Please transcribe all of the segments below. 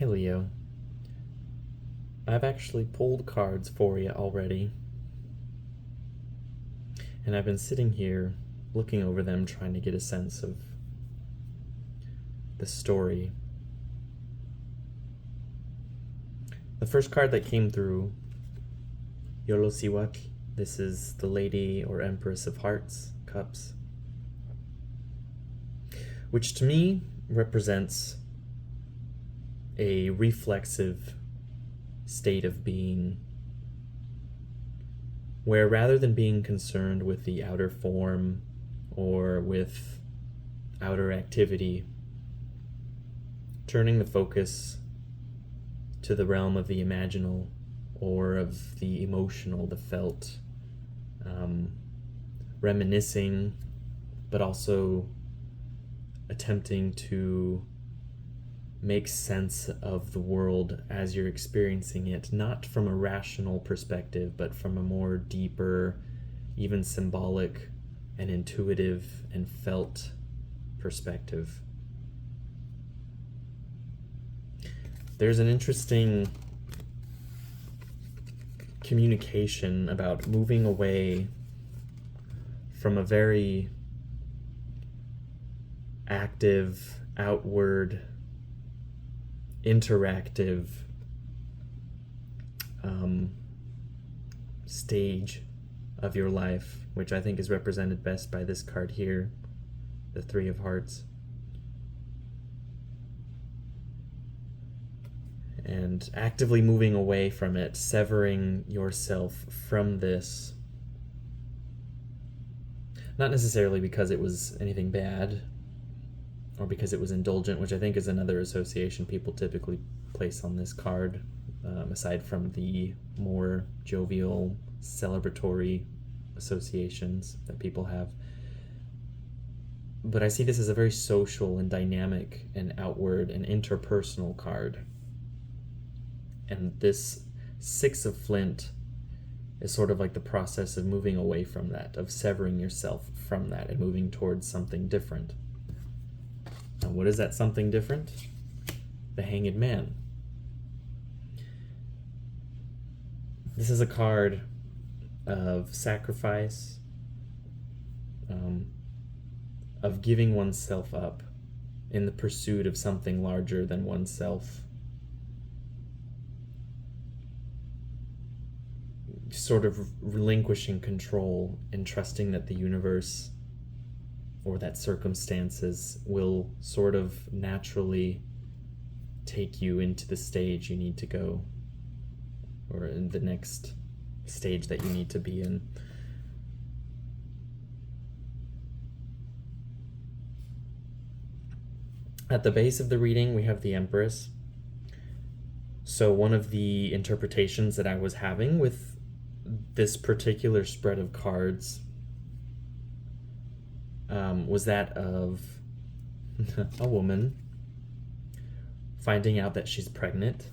Hey Leo, I've actually pulled cards for you already, and I've been sitting here looking over them trying to get a sense of the story. The first card that came through, Yolosiwak, this is the Lady or Empress of Hearts, Cups, which to me represents a reflexive state of being where rather than being concerned with the outer form or with outer activity, turning the focus to the realm of the imaginal or of the emotional, the felt, reminiscing, but also attempting to make sense of the world as you're experiencing it, not from a rational perspective, but from a more deeper, even symbolic and intuitive and felt perspective. There's an interesting communication about moving away from a very active, outward, interactive stage of your life, which I think is represented best by this card here, the Three of Hearts. And actively moving away from it, severing yourself from this. Not necessarily because it was anything bad or because it was indulgent, which I think is another association people typically place on this card, aside from the more jovial, celebratory associations that people have. But I see this as a very social and dynamic and outward and interpersonal card. And this Six of Flint is sort of like the process of moving away from that, of severing yourself from that and moving towards something different. Now, what is that something different? The Hanged Man. This is a card of sacrifice, of giving oneself up in the pursuit of something larger than oneself. Sort of relinquishing control and trusting that the universe or that circumstances will sort of naturally take you into the stage you need to go, or in the next stage that you need to be in. At the base of the reading, we have the Empress. So one of the interpretations that I was having with this particular spread of cards was that of a woman finding out that she's pregnant,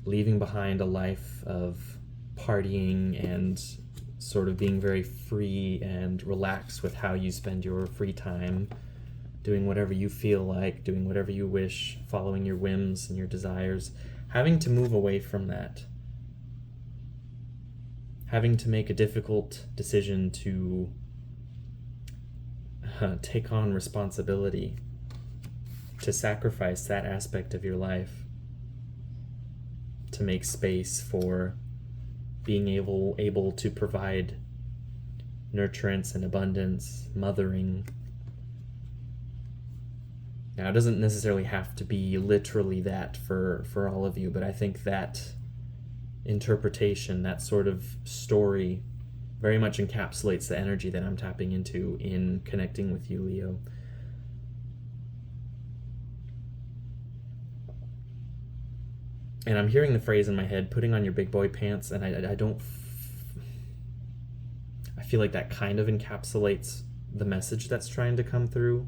leaving behind a life of partying and sort of being very free and relaxed with how you spend your free time, doing whatever you feel like, doing whatever you wish, following your whims and your desires, having to move away from that, having to make a difficult decision to take on responsibility, to sacrifice that aspect of your life, to make space for being able to provide nurturance and abundance, mothering. Now, it doesn't necessarily have to be literally that for all of you, but I think that interpretation, that sort of story, very much encapsulates the energy that I'm tapping into in connecting with you, Leo. And I'm hearing the phrase in my head, putting on your big boy pants, and I feel like that kind of encapsulates the message that's trying to come through.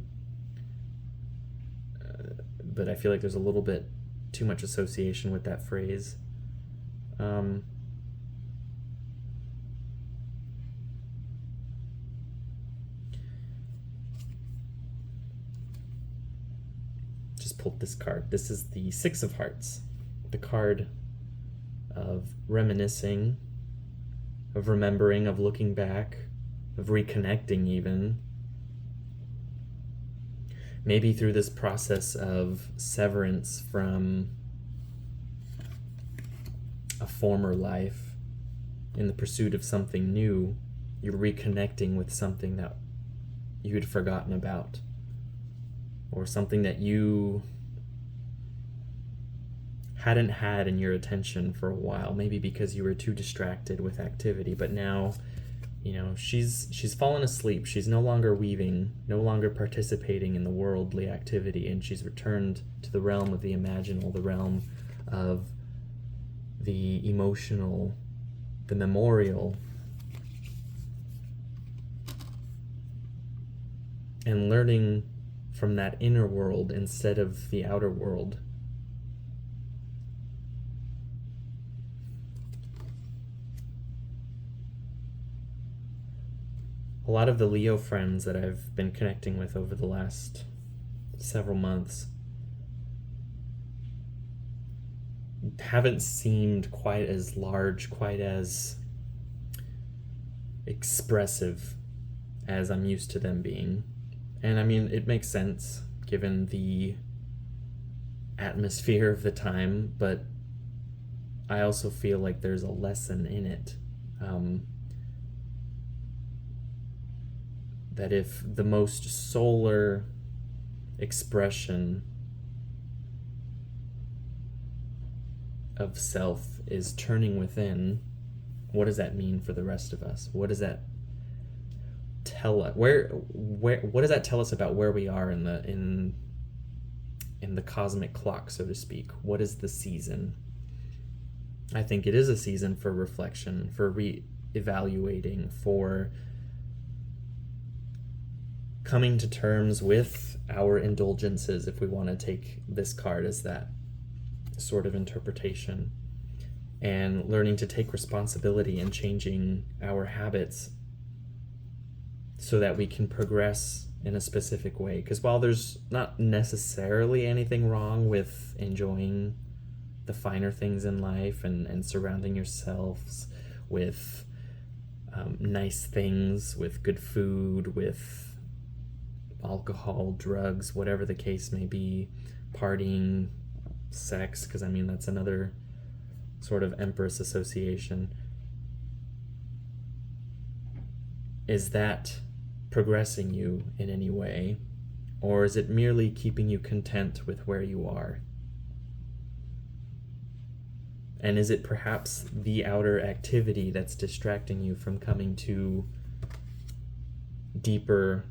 But I feel like there's a little bit too much association with that phrase. just pulled this card. This is the Six of Hearts, the card of reminiscing, of remembering, of looking back, of reconnecting even. Maybe through this process of severance from a former life, in the pursuit of something new, you're reconnecting with something that you had forgotten about, or something that you hadn't had in your attention for a while, maybe because you were too distracted with activity. But now, she's fallen asleep. She's no longer weaving, no longer participating in the worldly activity, and she's returned to the realm of the imaginal, the realm of the emotional, the memorial, and learning from that inner world instead of the outer world. A lot of the Leo friends that I've been connecting with over the last several months haven't seemed quite as large, quite as expressive as I'm used to them being. And I mean, it makes sense given the atmosphere of the time, but I also feel like there's a lesson in it. That if the most solar expression of self is turning within, what does that mean for the rest of us? What does that tell us? What does that tell us about where we are in the cosmic clock, so to speak? What is the season? I think it is a season for reflection, for re-evaluating, for coming to terms with our indulgences, if we want to take this card as that sort of interpretation, and learning to take responsibility and changing our habits so that we can progress in a specific way. Because while there's not necessarily anything wrong with enjoying the finer things in life and surrounding yourselves with nice things, with good food, with alcohol, drugs, whatever the case may be, partying, sex, because I mean that's another sort of Empress association. Is that progressing you in any way, or is it merely keeping you content with where you are? And is it perhaps the outer activity that's distracting you from coming to deeper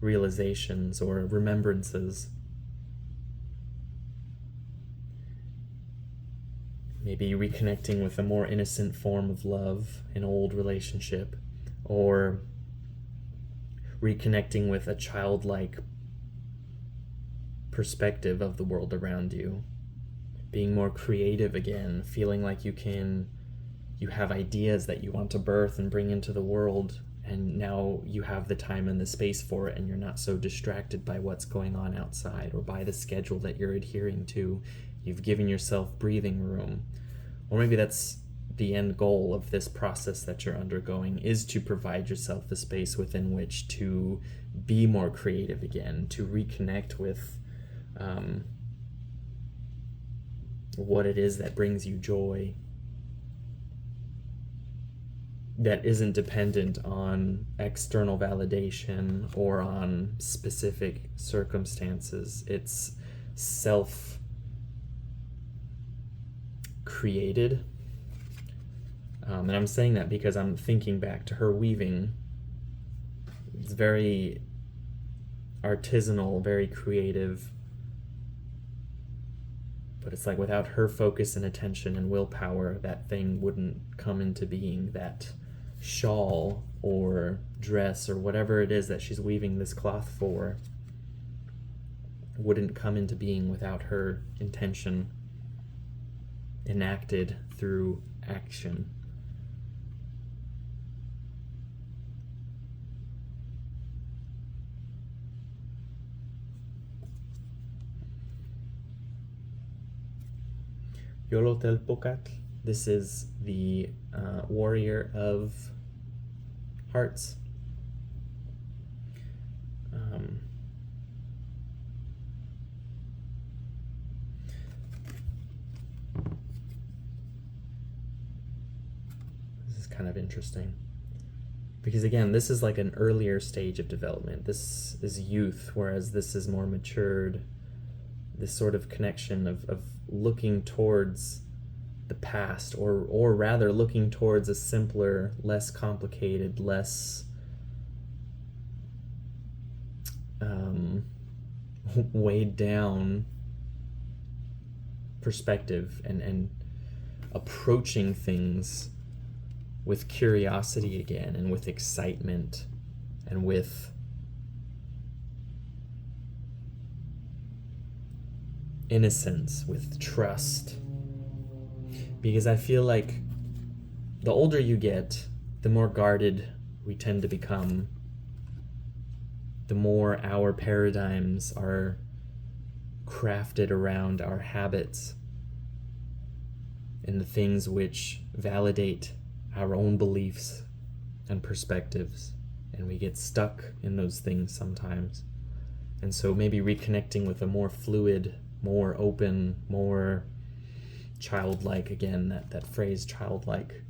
realizations or remembrances? Maybe reconnecting with a more innocent form of love, an old relationship, or reconnecting with a childlike perspective of the world around you, being more creative again, feeling like you have ideas that you want to birth and bring into the world, and now you have the time and the space for it, and you're not so distracted by what's going on outside or by the schedule that you're adhering to. You've given yourself breathing room. Or maybe that's the end goal of this process that you're undergoing, is to provide yourself the space within which to be more creative again, to reconnect with what it is that brings you joy, that isn't dependent on external validation or on specific circumstances. It's self-created. And I'm saying that because I'm thinking back to her weaving. It's very artisanal, very creative. But it's like without her focus and attention and willpower, that thing wouldn't come into being. That shawl or dress or whatever it is that she's weaving this cloth for wouldn't come into being without her intention enacted through action. Yolotelpocatl. This is the warrior of hearts. This is kind of interesting. Because again, this is like an earlier stage of development. This is youth, whereas this is more matured. This sort of connection of looking towards the past, or rather looking towards a simpler, less complicated, less weighed down perspective, and approaching things with curiosity again, and with excitement, and with innocence, with trust. Because I feel like the older you get, the more guarded we tend to become, the more our paradigms are crafted around our habits and the things which validate our own beliefs and perspectives, and we get stuck in those things sometimes. And so maybe reconnecting with a more fluid, more open, more childlike, again, that phrase childlike,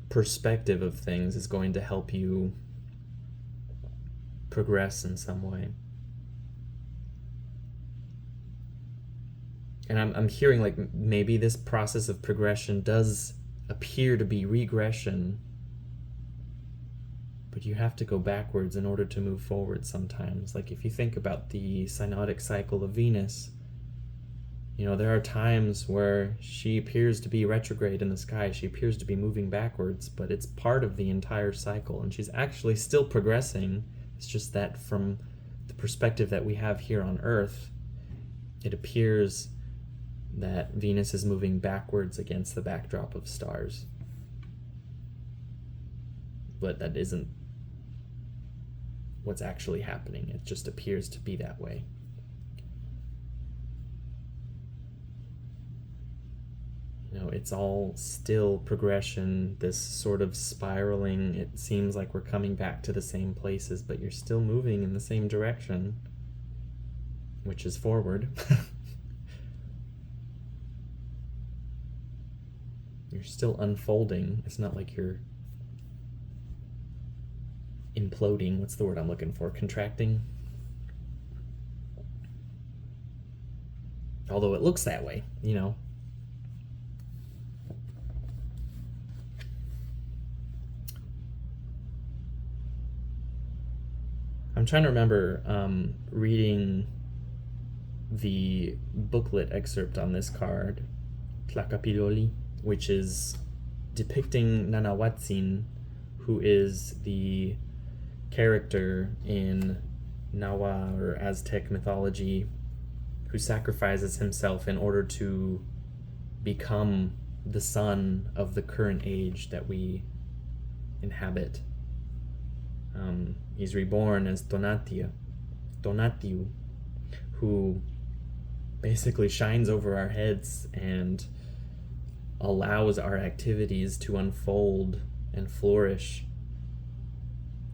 perspective of things is going to help you progress in some way. And I'm hearing like maybe this process of progression does appear to be regression, but you have to go backwards in order to move forward sometimes. Like if you think about the synodic cycle of Venus, there are times where she appears to be retrograde in the sky. She appears to be moving backwards, but it's part of the entire cycle, and she's actually still progressing. It's just that from the perspective that we have here on Earth, it appears that Venus is moving backwards against the backdrop of stars. But that isn't what's actually happening. It just appears to be that way. It's all still progression, this sort of spiraling. It seems like we're coming back to the same places, but you're still moving in the same direction, which is forward. You're still unfolding. It's not like you're imploding. What's the word I'm looking for? Contracting? Although it looks that way, I'm trying to remember reading the booklet excerpt on this card, Tlacapiloli, which is depicting Nanahuatzin, who is the character in Nahua or Aztec mythology who sacrifices himself in order to become the sun of the current age that we inhabit. He's reborn as Tonatiuh, who basically shines over our heads and allows our activities to unfold and flourish,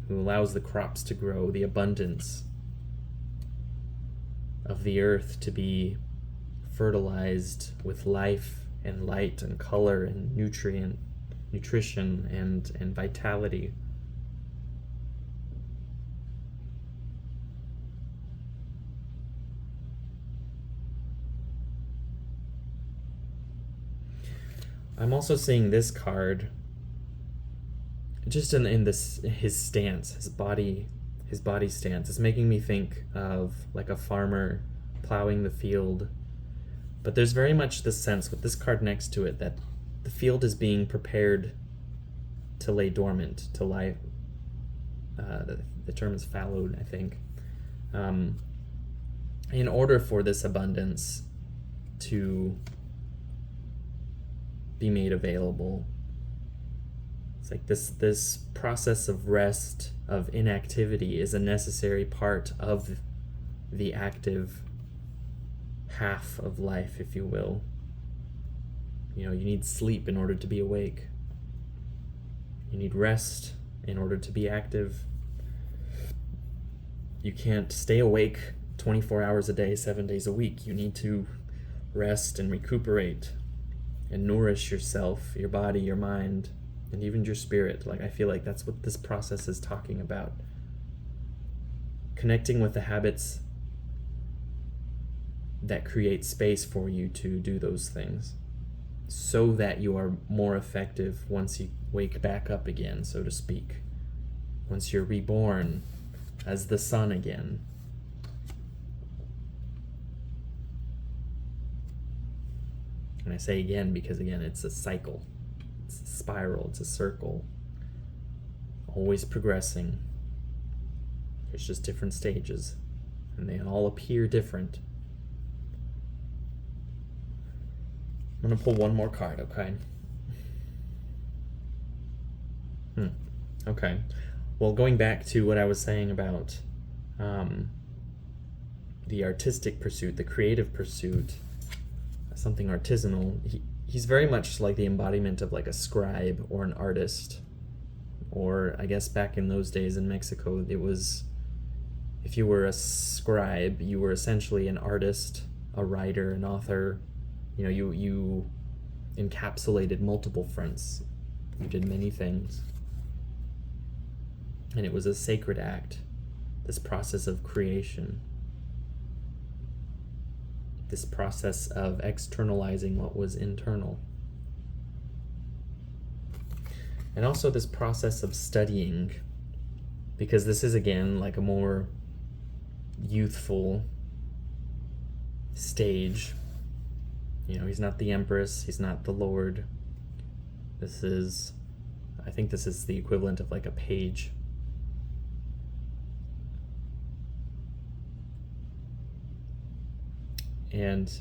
who allows the crops to grow, the abundance of the earth to be fertilized with life and light and color and nutrition and vitality. I'm also seeing this card just in this his stance, his body stance. It's making me think of like a farmer plowing the field. But there's very much this sense with this card next to it that the field is being prepared to lay dormant, to lie. The term is fallowed, I think. In order for this abundance to be made available. It's like this process of rest, of inactivity, is a necessary part of the active half of life, if you will. You know, you need sleep in order to be awake. You need rest in order to be active. You can't stay awake 24 hours a day, 7 days a week. You need to rest and recuperate and nourish yourself, your body, your mind, and even your spirit. Like, I feel like that's what this process is talking about. Connecting with the habits that create space for you to do those things, so that you are more effective once you wake back up again, so to speak. Once you're reborn as the sun again. And I say again because, again, it's a cycle. It's a spiral. It's a circle. Always progressing. There's just different stages. And they all appear different. I'm going to pull one more card, okay? Okay. Well, going back to what I was saying about the artistic pursuit, the creative pursuit, something artisanal, he's very much like the embodiment of like a scribe or an artist. Or I guess back in those days in Mexico, it was, if you were a scribe, you were essentially an artist, a writer, an author. You know, you encapsulated multiple fronts. You did many things. And it was a sacred act, this process of creation, this process of externalizing what was internal. And also this process of studying, because this is, again, like a more youthful stage. You know, he's not the Empress, he's not the Lord. This is, I think this is the equivalent of like a page. And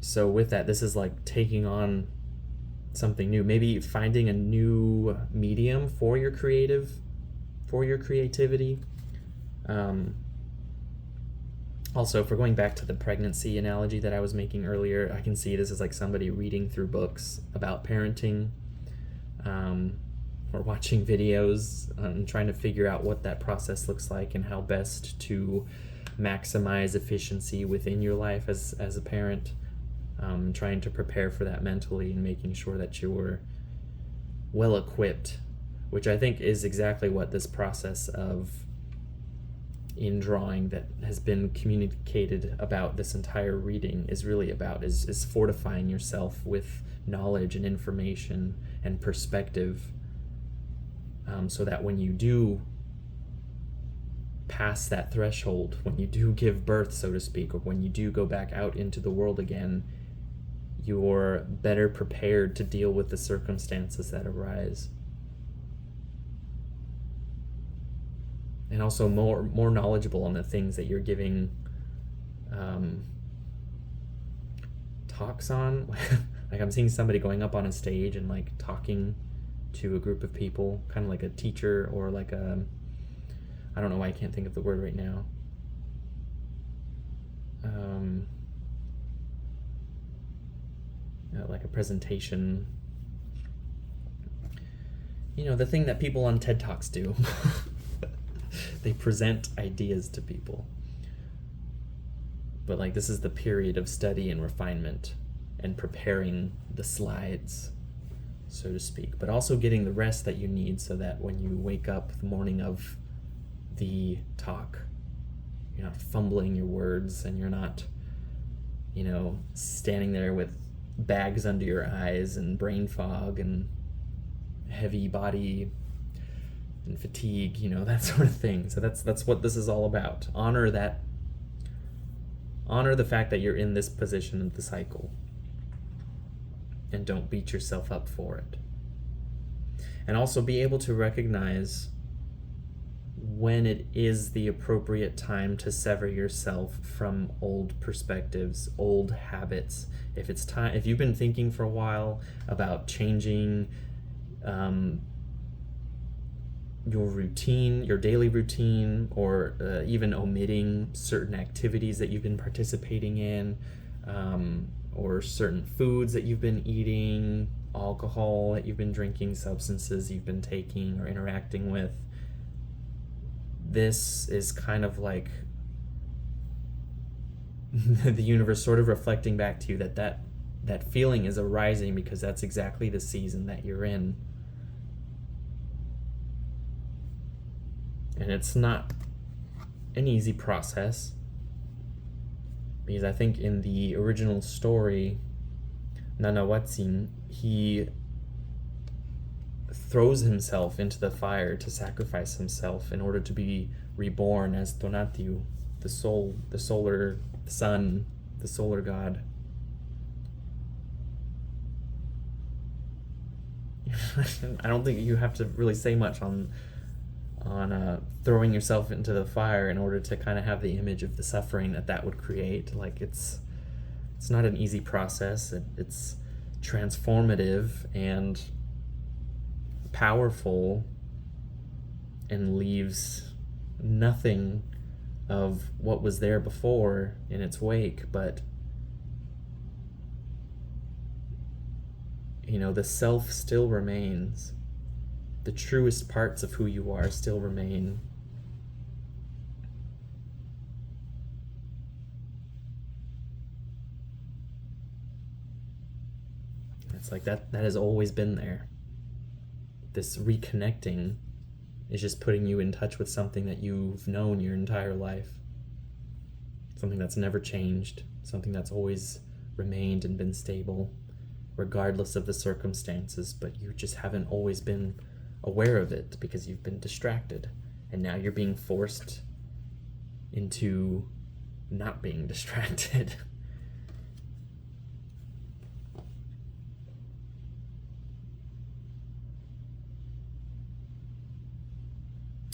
so with that, this is like taking on something new, maybe finding a new medium for your creativity. Also, if we're going back to the pregnancy analogy that I was making earlier, I can see this is like somebody reading through books about parenting, or watching videos and trying to figure out what that process looks like and how best to maximize efficiency within your life as a parent, trying to prepare for that mentally and making sure that you're well equipped, which I think is exactly what this process of in drawing that has been communicated about this entire reading is really about, is fortifying yourself with knowledge and information and perspective, so that when you do pass that threshold, when you do give birth, so to speak, or when you do go back out into the world again, you're better prepared to deal with the circumstances that arise. And also more knowledgeable on the things that you're giving talks on. Like, I'm seeing somebody going up on a stage and like talking to a group of people, kind of like a teacher, or like a, I don't know why I can't think of the word right now. Like a presentation. You know, the thing that people on TED Talks do. They present ideas to people. But like, this is the period of study and refinement and preparing the slides, so to speak, but also getting the rest that you need so that when you wake up the morning of the talk, you're not fumbling your words and you're not, you know, standing there with bags under your eyes and brain fog and heavy body and fatigue, you know, that sort of thing. So that's what this is all about. Honor the fact that you're in this position of the cycle, and don't beat yourself up for it. And also be able to recognize when it is the appropriate time to sever yourself from old perspectives, old habits. If it's time, if you've been thinking for a while about changing your routine, your daily routine, or even omitting certain activities that you've been participating in, or certain foods that you've been eating, alcohol that you've been drinking, substances you've been taking or interacting with. This is kind of like the universe sort of reflecting back to you that feeling is arising because that's exactly the season that you're in. And it's not an easy process, because I think in the original story, Nanawatsin, he throws himself into the fire to sacrifice himself in order to be reborn as Tonatiuh, the solar sun, the solar god. I don't think you have to really say much on throwing yourself into the fire in order to kind of have the image of the suffering that would create. Like, it's not an easy process. It's transformative and powerful, and leaves nothing of what was there before in its wake. But the self still remains. The truest parts of who you are still remain. It's like that has always been there. This reconnecting is just putting you in touch with something that you've known your entire life. Something that's never changed. Something that's always remained and been stable, regardless of the circumstances, but you just haven't always been aware of it because you've been distracted, and now you're being forced into not being distracted.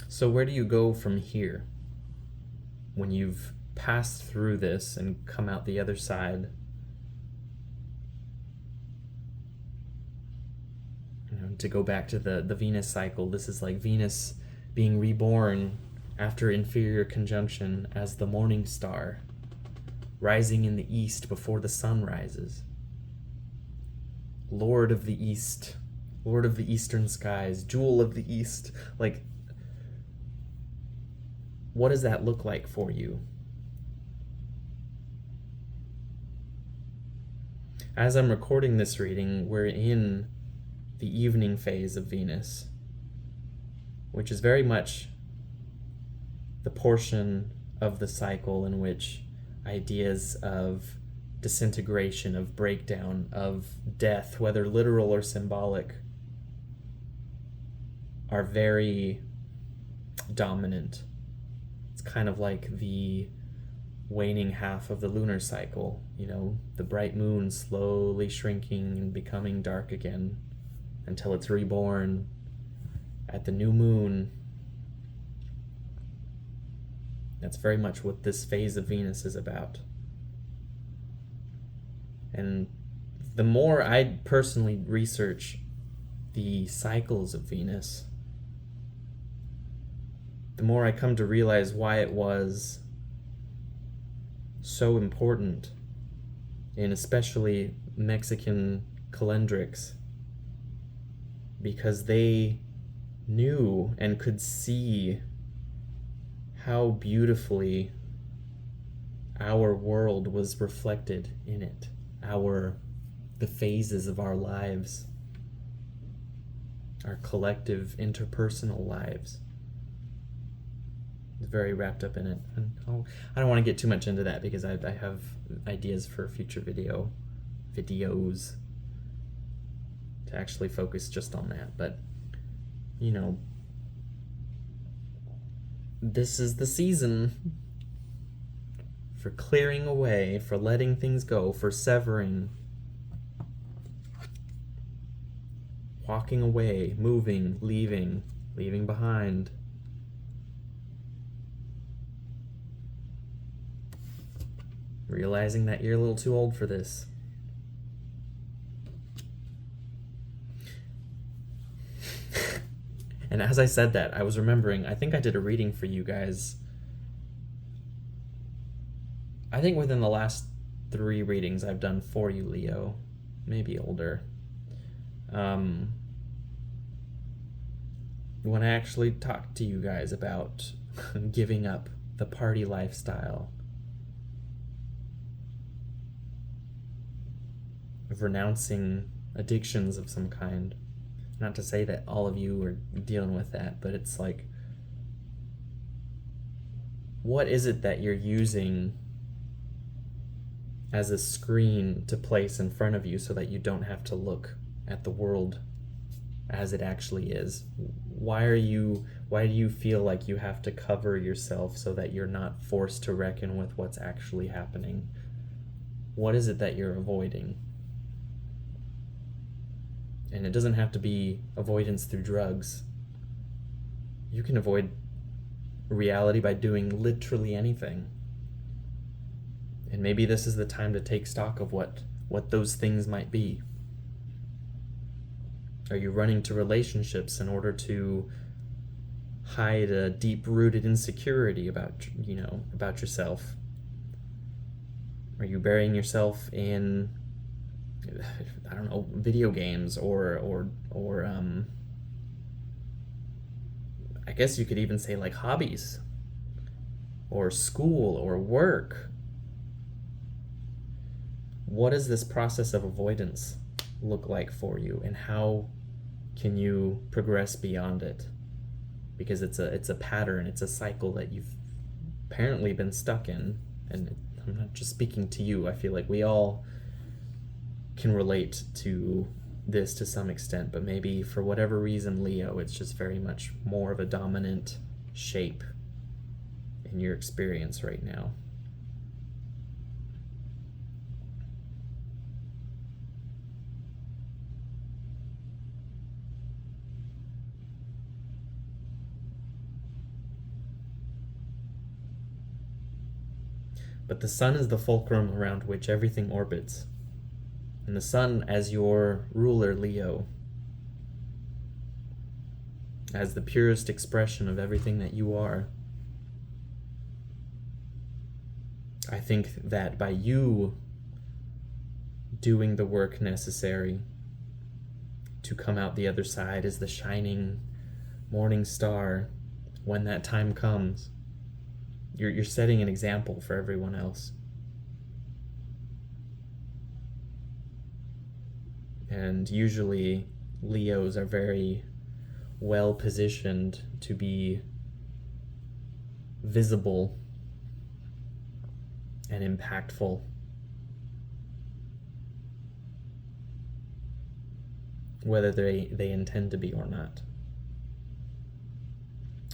So where do you go from here when you've passed through this and come out the other side? To go back to the Venus cycle, this is like Venus being reborn after inferior conjunction as the morning star, rising in the east before the sun rises. Lord of the East, Lord of the eastern skies, Jewel of the East. Like, what does that look like for you? As I'm recording this reading, we're in the evening phase of Venus, which is very much the portion of the cycle in which ideas of disintegration, of breakdown, of death, whether literal or symbolic, are very dominant. It's kind of like the waning half of the lunar cycle, the bright moon slowly shrinking and becoming dark again until it's reborn at the new moon. That's very much what this phase of Venus is about. And the more I personally research the cycles of Venus, the more I come to realize why it was so important in especially Mexican calendrics, because they knew and could see how beautifully our world was reflected in it, the phases of our lives, our collective interpersonal lives. It's very wrapped up in it. And I don't want to get too much into that because I have ideas for future videos to actually focus just on that. But this is the season for clearing away, for letting things go, for severing, walking away, moving, leaving behind. Realizing that you're a little too old for this. And as I said that, I was remembering, I think I did a reading for you guys. I think within the last 3 readings I've done for you, Leo, maybe older. When I actually talked to you guys about giving up the party lifestyle, of renouncing addictions of some kind. Not to say that all of you are dealing with that, but it's like, what is it that you're using as a screen to place in front of you so that you don't have to look at the world as it actually is? Why do you feel like you have to cover yourself so that you're not forced to reckon with what's actually happening? What is it that you're avoiding? And it doesn't have to be avoidance through drugs. You can avoid reality by doing literally anything. And maybe this is the time to take stock of what those things might be. Are you running to relationships in order to hide a deep-rooted insecurity about yourself? Are you burying yourself in, I don't know, video games or I guess you could even say like hobbies or school or work? What does this process of avoidance look like for you, and how can you progress beyond it? Because it's a pattern, it's a cycle that you've apparently been stuck in. And I'm not just speaking to you. I feel like we all can relate to this to some extent, but maybe for whatever reason, Leo, it's just very much more of a dominant shape in your experience right now. But the sun is the fulcrum around which everything orbits. And the sun as your ruler, Leo, as the purest expression of everything that you are. I think that by you doing the work necessary to come out the other side as the shining morning star, when that time comes, you're setting an example for everyone else. And usually Leos are very well positioned to be visible and impactful. Whether they intend to be or not.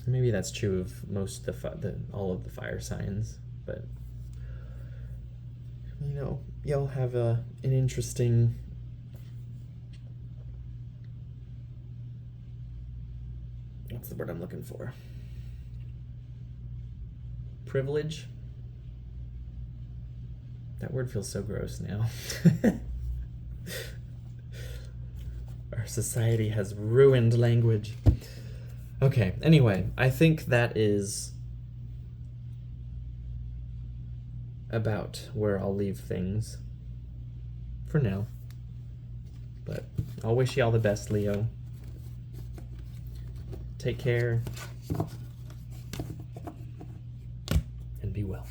Maybe that's true of most of all of the fire signs, but you'll have an interesting what's the word I'm looking for? Privilege? That word feels so gross now. Our society has ruined language. Okay, anyway, I think that is about where I'll leave things for now. But I'll wish you all the best, Leo. Take care and be well.